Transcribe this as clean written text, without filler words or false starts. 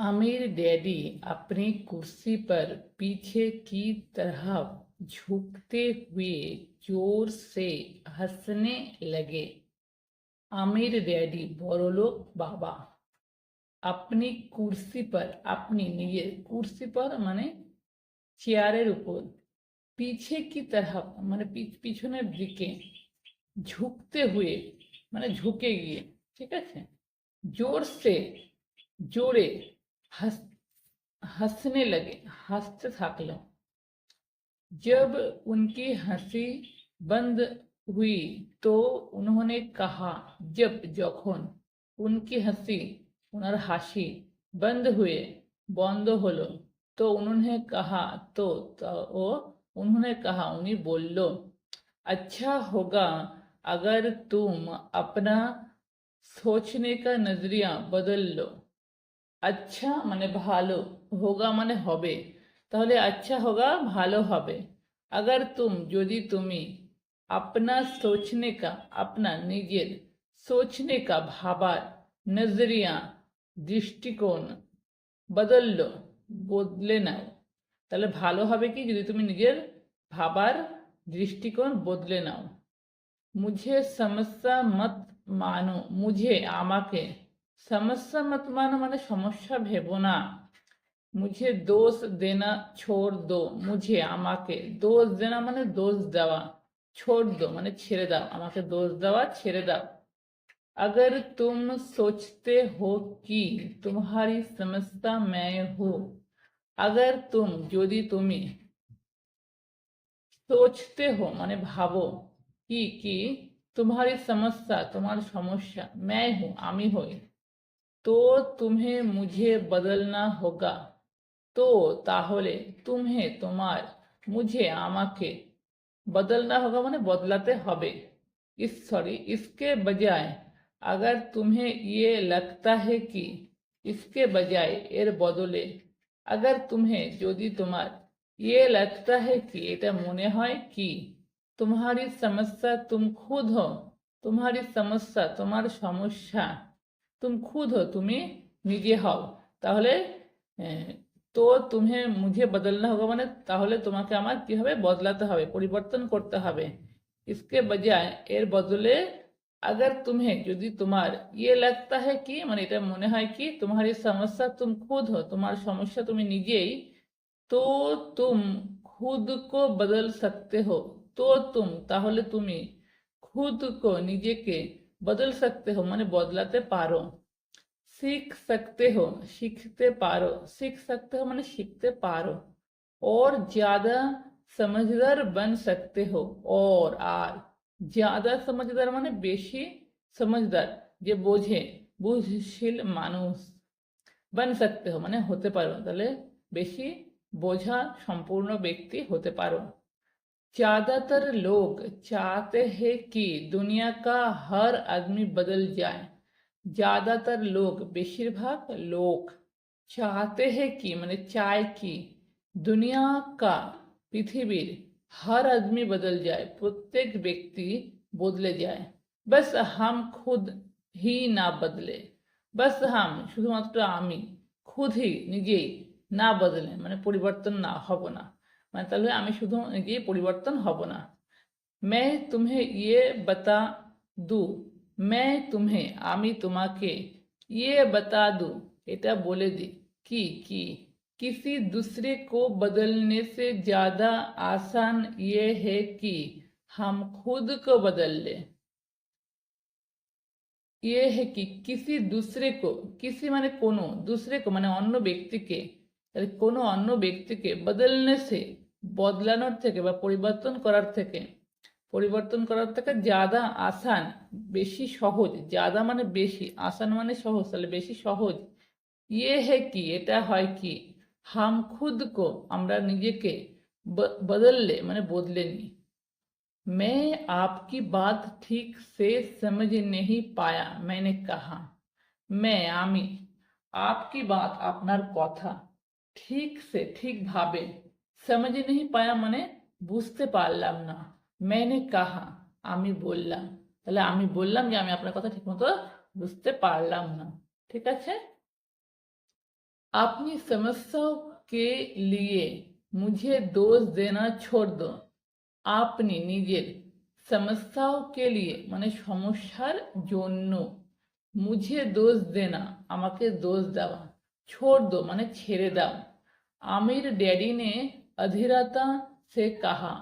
Aamir daddy अपनी कुर्सी पर पीछे की तरफ झुकते हुए जोर से हंसने लगे। आमिर डैडी বড়লোক বাবা अपनी कुर्सी पर अपनी নিজের कुर्सी पर মানে চেয়ারের উপর पीछे की तरफ মানে পিছনের দিকে ঝুঁকতে हुए মানে ঝুঁকে গিয়ে ঠিক আছে जोर से জোরে हंस हंसने लगे हंसते থাকলো। जब उनकी हंसी बंद हुई तो उन्होंने कहा जब যখন उनकी हंसी उनर हाসি बंद हुए बंद হলো तो उन्होंने कहा तो उन्होंने कहा उन्हीं बोलो अच्छा होगा अगर तुम अपना सोचने का नजरिया बदल लो। আচ্ছা মানে ভালো, হোগা মানে হবে, তাহলে আচ্ছা হোগা ভালো হবে। আগার যদি তুমি আপনা সোচনে কা আপনার নিজের সোচনে কা ভাবার নজরিয়া দৃষ্টিকোণ বদলল বদলে নাও, তাহলে ভালো হবে কি যদি তুমি নিজের ভাবার দৃষ্টিকোণ বদলে নাও। মুঝে সমস্যা মত মানো, মুঝে আমাকে, সমস্যা মত মানো মানে সমস্যা ভেবো না। মুঝে দোষ দেনা ছোড় দো, মুঝে আমাকে, দোষ দেনা মানে দোষ দেওয়া, ছোড় দো মানে ছেড়ে দাও, আমাকে দোষ দেওয়া ছেড়ে দাও। अगर तुम सोचते हो कि तुम्हारी समस्या मैं हूँ, अगर तुम যদি তুমি सोचते हो মানে ভাবো কি तुम्हारी समस्या তোমার সমস্যা मैं हूँ আমি হই, तो तुम्हें मुझे बदलना होगा, तो তাহলে तुम्हें তোমার मुझे আমাকে बदलना होगा মানে বদলাতে হবে। इसके बजाय अगर तुम्हें ये लगता है कि, इसके बजाय এর বদলে, अगर तुम्हें যদি তোমার ये लगता है कि এটা মনে হয় কি, तुम्हारी समस्या तुम खुद हो, तुम्हारी समस्या তোমার সমস্যা, तुम खुद हो তুমি নিজে হও, তাহলে তো তুমি মুঝে বদলনা হোগা মানে তাহলে তোমাকে আমার কি হবে বদলাতে হবে পরিবর্তন করতে হবে। इसके बजाय এর বদলে अगर तुम्हें যদি তোমার ये लगता है कि মানে এটা মনে হয় কি तुम्हारी समस्या तुम खुद हो তোমার সমস্যা তুমি নিজেই, तो तुम खुद को बदल सकते हो, तो तुम তাহলে তুমি खुद को নিজেকে बदल सकते हो মানে বদলাতে পারো। सीख सकते हो सीखते पारो, सीख सकते हो মানে শিখতে পারো। और ज्यादा समझदार बन सकते हो, और আর ज्यादा समझदार মানে বেশি समझदार যে বোঝে বুঝশীল মানুষ, बन सकते हो মানে হতে পারো, তাহলে বেশি বোঝা সম্পূর্ণ ব্যক্তি হতে পারো। ज्यादातर लोग चाहते हैं कि दुनिया का हर आदमी बदल जाए, ज्यादातर लोग বেশিরভাগ লোক चाहते हैं कि মানে চায় কি दुनिया का পৃথিবীর हर आदमी बदल जाए প্রত্যেক ব্যক্তি বদলে যায়। बस हम खुद ही ना बदले, बस हम শুধুমাত্র আমি, खुद ही নিজেই, না বদলে মানে পরিবর্তন না হব না, মানে তাহলে আমি শুধু নিজেই পরিবর্তন হব না। मैं तुम्हें ये बता दूं, मैं तुम्हें আমি তোমাকে ये बता दूं এটা বলে দি কি किसी दूसरे को बदलने से ज्यादा आसान ये है कि हम खुद को बदल ले। ये है कि किसी दूसरे को, किसी মানে কোনো, दूसरे को মানে অন্য ব্যক্তিকে, তাহলে কোনো অন্য ব্যক্তিকে বদলনে সে বদলানোর থেকে বা পরিবর্তন করার থেকে ज्यादा आसान বেশি সহজ, ज्यादा মানে বেশি, आसान মানে সহজ, তাহলে বেশি সহজ। ये है कि এটা হয় কি हम खुद को আমরা নিজেকে বদললে মানে বদলে নি। मैं आपकी बात ठीक से समझ नहीं पाया, मैंने कहा, मैं আমি आपकी बात আপনার কথা ঠিক সে ঠিকভাবে समझ नहीं पाया মানে বুঝতে পারলাম না। मैंने कहा আমি বললাম, তাহলে আমি বললাম যে আমি আপনার কথা ঠিকমতো বুঝতে পারলাম না। ঠিক আছে। अपनी समस्याओं के लिए मुझे दोष देना छोड़ दो। আপনি নিজের সমস্যাও কে লিয়ে মানে সমস্যার জন্য মুঝে দোষ দেনা আমাকে দোষ দেওয়া छोड़ दो মানে ছেড়ে দাও। आमिर डैडी ने अधीरता से कहा